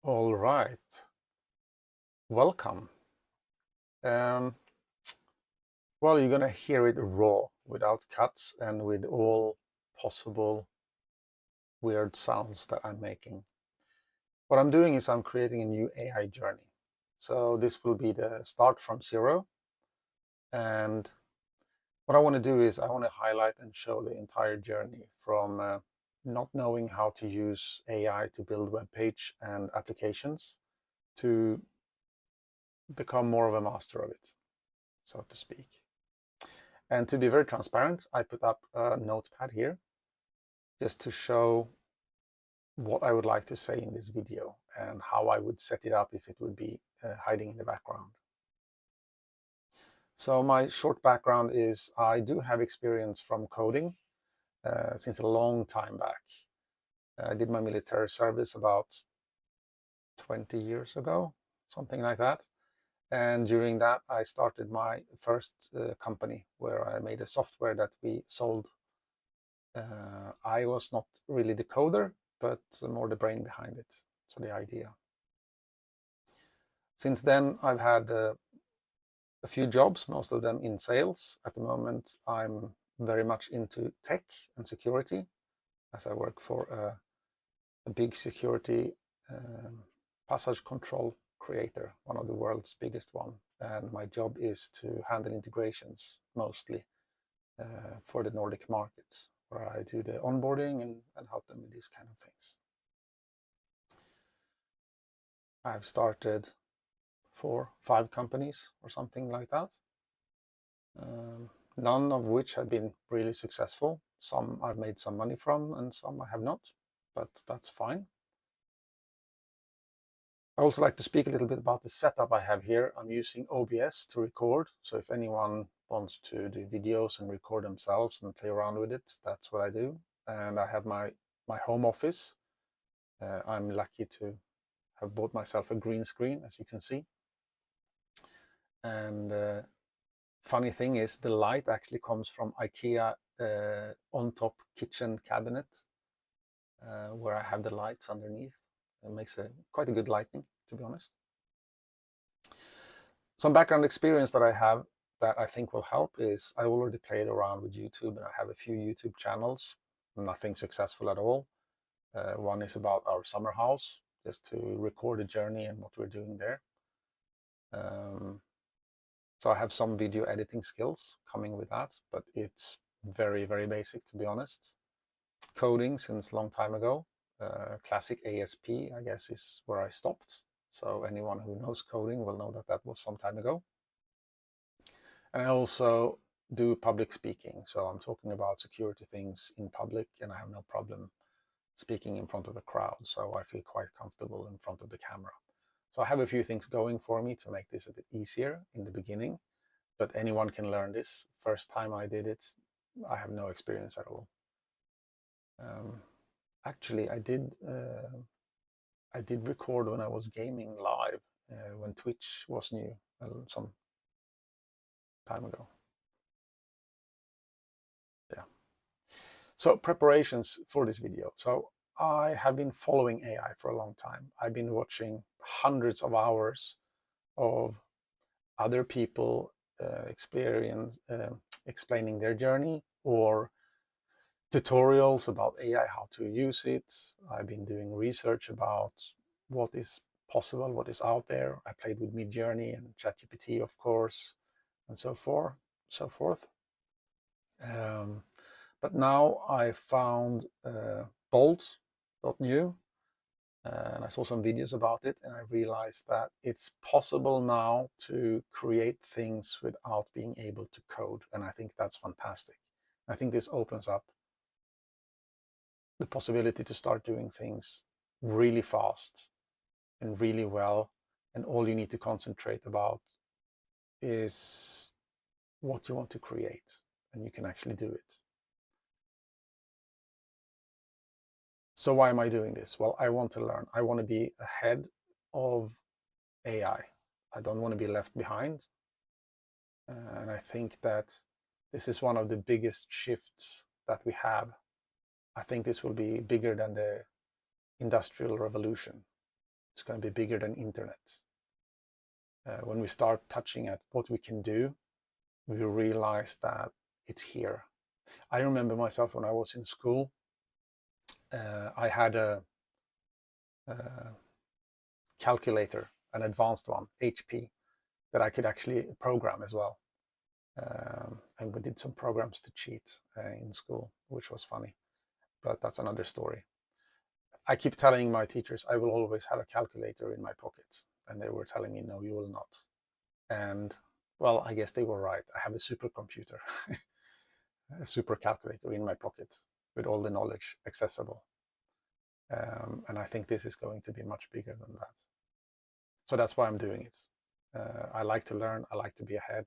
All right, welcome. Um, well, you're gonna hear it raw, without cuts and with all possible weird sounds that I'm making. What I'm doing is I'm creating a new AI journey. So this will be the start from zero. And what I want to do is I want to highlight and show the entire journey from not knowing how to use AI to build web page and applications to become more of a master of it, so to speak. And to be very transparent, I put up a notepad here just to show what I would like to say in this video and how I would set it up if it would be hiding in the background. So my short background is I do have experience from coding since a long time back. I did my military service about 20 years ago, something like that. And during that, I started my first company where I made a software that we sold. I was not really the coder, but more the brain behind it, so the idea. Since then, I've had a few jobs, most of them in sales. At the moment, I'm very much into tech and security, as I work for a big security passage control creator, one of the world's biggest one. And my job is to handle integrations mostly for the Nordic markets, where I do the onboarding and help them with these kind of things. I've started 4-5 companies or something like that. None of which have been really successful. Some I've made some money from and some I have not, but that's fine. I also like to speak a little bit about the setup I have here. I'm using OBS to record, so if anyone wants to do videos and record themselves and play around with it, that's what I do. And I have my home office. I'm lucky to have bought myself a green screen, as you can see. And funny thing is, the light actually comes from IKEA on top kitchen cabinet, where I have the lights underneath. It makes quite a good lighting, to be honest. Some background experience that I have that I think will help is I already played around with YouTube, and I have a few YouTube channels, nothing successful at all. One is about our summer house, just to record a journey and what we're doing there. So I have some video editing skills coming with that, but it's very, very basic, to be honest. Coding since a long time ago. Classic ASP, I guess, is where I stopped. So anyone who knows coding will know that that was some time ago. And I also do public speaking. So I'm talking about security things in public, and I have no problem speaking in front of a crowd. So I feel quite comfortable in front of the camera. So I have a few things going for me to make this a bit easier in the beginning, but anyone can learn this. First time I did it, I have no experience at all. Actually, I did record when I was gaming live, when Twitch was new, some time ago. Yeah. So preparations for this video. So I have been following AI for a long time. I've been watching hundreds of hours of other people explaining their journey, or tutorials about AI, how to use it. I've been doing research about what is possible, what is out there. I played with Midjourney and ChatGPT, of course, and so forth. But now I found Bolt.new, and I saw some videos about it, and I realized that it's possible now to create things without being able to code, and I think that's fantastic. I think this opens up the possibility to start doing things really fast and really well, and all you need to concentrate about is what you want to create, and you can actually do it. So why am I doing this? Well, I want to learn. I want to be ahead of AI. I don't want to be left behind. And I think that this is one of the biggest shifts that we have I think this will be bigger than the Industrial Revolution. It's going to be bigger than internet. When we start touching at what we can do, we realize that it's here. I remember myself when I was in school, I had a calculator, an advanced one, HP, that I could actually program as well. And we did some programs to cheat in school, which was funny, but that's another story. I keep telling my teachers I will always have a calculator in my pocket, and they were telling me, no, you will not. And well, I guess they were right. I have a supercomputer, a super calculator in my pocket with all the knowledge accessible. And I think this is going to be much bigger than that. So that's why I'm doing it. I like to learn. I like to be ahead.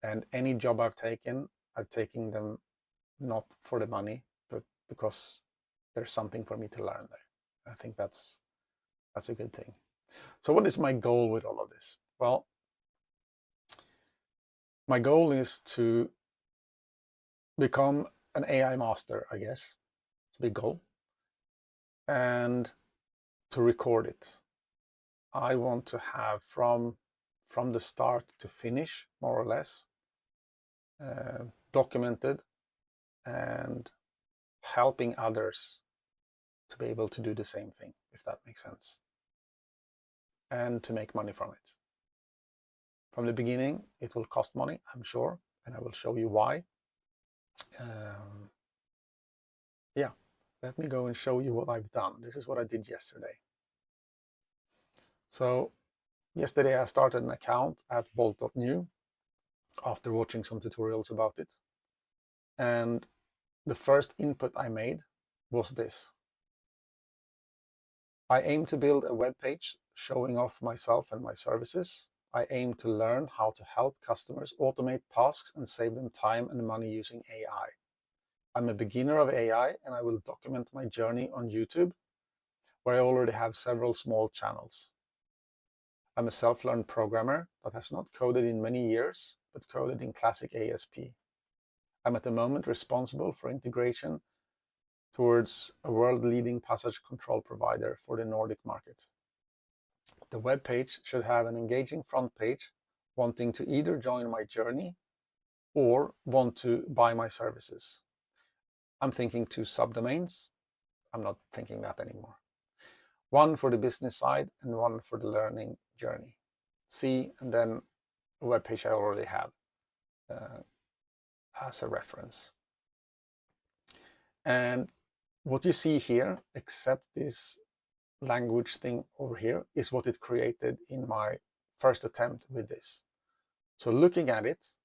And any job I've taken them not for the money, but because there's something for me to learn there. I think that's a good thing. So what is my goal with all of this? Well, my goal is to become an AI master, I guess. It's a big goal. And to record it. I want to have from the start to finish, more or less, documented and helping others to be able to do the same thing, if that makes sense, and to make money from it. From the beginning, it will cost money, I'm sure, and I will show you why. Yeah, let me go and show you what I've done. This is what I did yesterday. So yesterday I started an account at bolt.new after watching some tutorials about it. And the first input I made was this. I aim to build a web page showing off myself and my services. I aim to learn how to help customers automate tasks and save them time and money using AI. I'm a beginner of AI, and I will document my journey on YouTube, where I already have several small channels. I'm a self-learned programmer that has not coded in many years, but coded in classic ASP. I'm at the moment responsible for integration towards a world-leading passage control provider for the Nordic market. The web page should have an engaging front page, wanting to either join my journey or want to buy my services. I'm thinking 2 subdomains. I'm not thinking that anymore. One for the business side and one for the learning journey. See, and then a web page I already have as a reference. And what you see here, except this language thing over here, is what it created in my first attempt with this. So looking at it,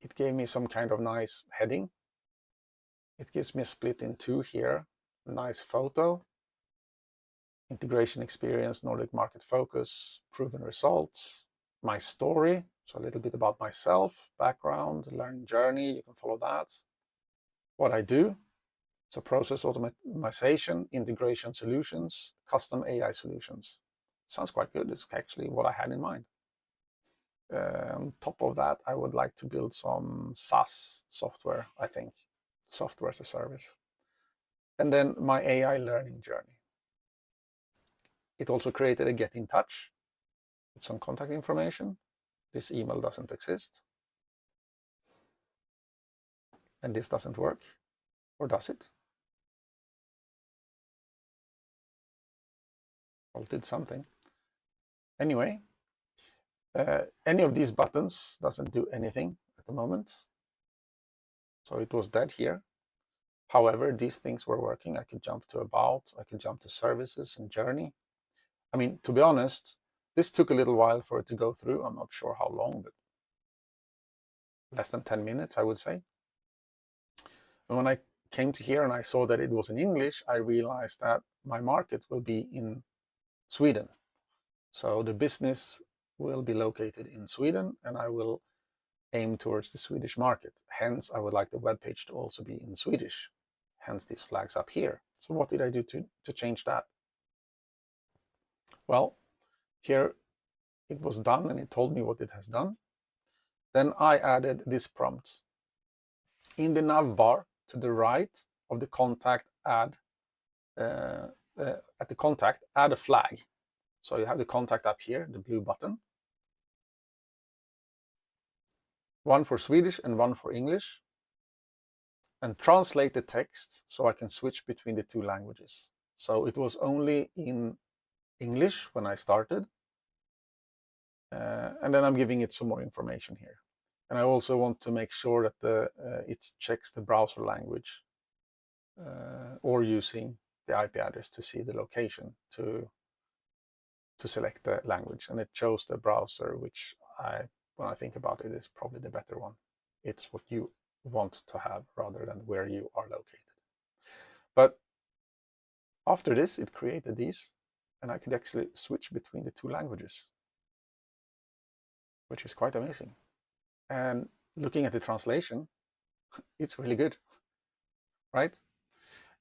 it gave me some kind of nice heading. It gives me a split in 2 here, a nice photo, integration experience, Nordic market focus, proven results, my story, so a little bit about myself, background, learning journey, you can follow that. What I do, so process automation, integration solutions, custom AI solutions. Sounds quite good. It's actually what I had in mind. On top of that, I would like to build some SaaS software, I think, software as a service. And then my AI learning journey. It also created a get in touch with some contact information. This email doesn't exist. And this doesn't work, or does it? Well, it did something. Anyway, any of these buttons doesn't do anything at the moment. So it was dead here. However, these things were working. I could jump to about, I could jump to services and journey. I mean, to be honest, this took a little while for it to go through. I'm not sure how long, but less than 10 minutes, I would say. And when I came to here and I saw that it was in English, I realized that my market will be in Sweden. So the business will be located in Sweden, and I will aim towards the Swedish market. Hence, I would like the web page to also be in Swedish. Hence these flags up here. So what did I do to change that? Well, here it was done and it told me what it has done. Then I added this prompt. in the nav bar to the right of the contact, add at the contact, add a flag. So you have the contact up here, the blue button. One for Swedish and one for English. And translate the text so I can switch between the two languages. So it was only in English when I started. And then I'm giving it some more information here. And I also want to make sure that it checks the browser language or using the IP address to see the location to select the language. And it chose the browser, which when I think about it, is probably the better one. It's what you want to have rather than where you are located. But after this, it created these, and I could actually switch between the two languages, which is quite amazing. And looking at the translation, it's really good, right?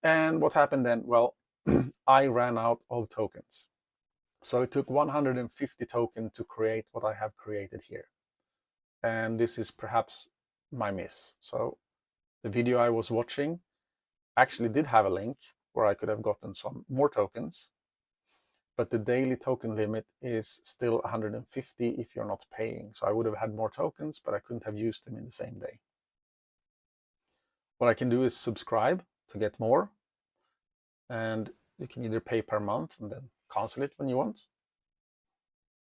And what happened then? Well, I ran out of tokens. So it took 150 tokens to create what I have created here. And this is perhaps my miss. So the video I was watching actually did have a link where I could have gotten some more tokens, but the daily token limit is still 150 if you're not paying. So I would have had more tokens, but I couldn't have used them in the same day. What I can do is subscribe to get more, and you can either pay per month and then cancel it when you want.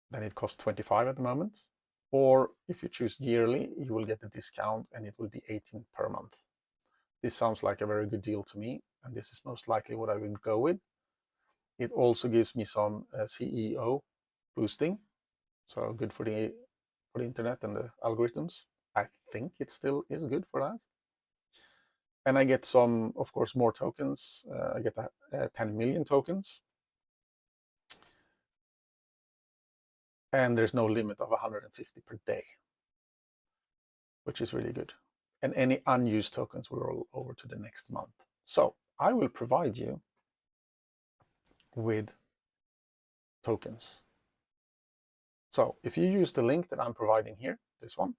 Then it costs 25 at the moment. Or if you choose yearly, you will get a discount and it will be 18 per month. This sounds like a very good deal to me, and this is most likely what I will go with. It also gives me some CEO boosting, so good for the internet and the algorithms. I think it still is good for that. And I get some, of course, more tokens. I get 10 million tokens. And there's no limit of 150 per day, which is really good. And any unused tokens will roll over to the next month. So I will provide you with tokens. So if you use the link that I'm providing here, this one,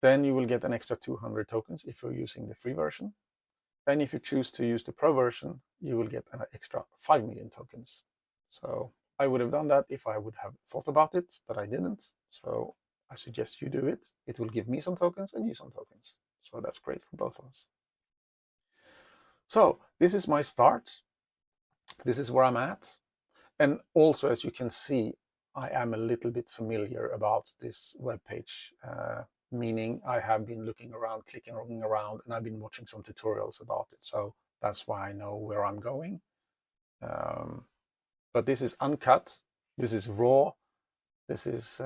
then you will get an extra 200 tokens if you're using the free version. And if you choose to use the pro version, you will get an extra 5 million tokens. So I would have done that if I would have thought about it, but I didn't. So I suggest you do it. It will give me some tokens and you some tokens. So that's great for both of us. So this is my start. This is where I'm at. And also, as you can see, I am a little bit familiar about this webpage, meaning I have been looking around, clicking around, and I've been watching some tutorials about it. So that's why I know where I'm going. But this is uncut. This is raw. This is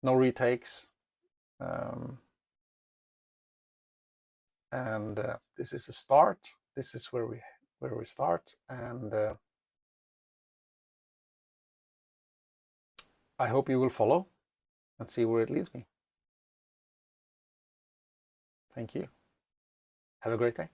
no retakes. And this is a start. This is where we start. And I hope you will follow and see where it leads me. Thank you. Have a great day.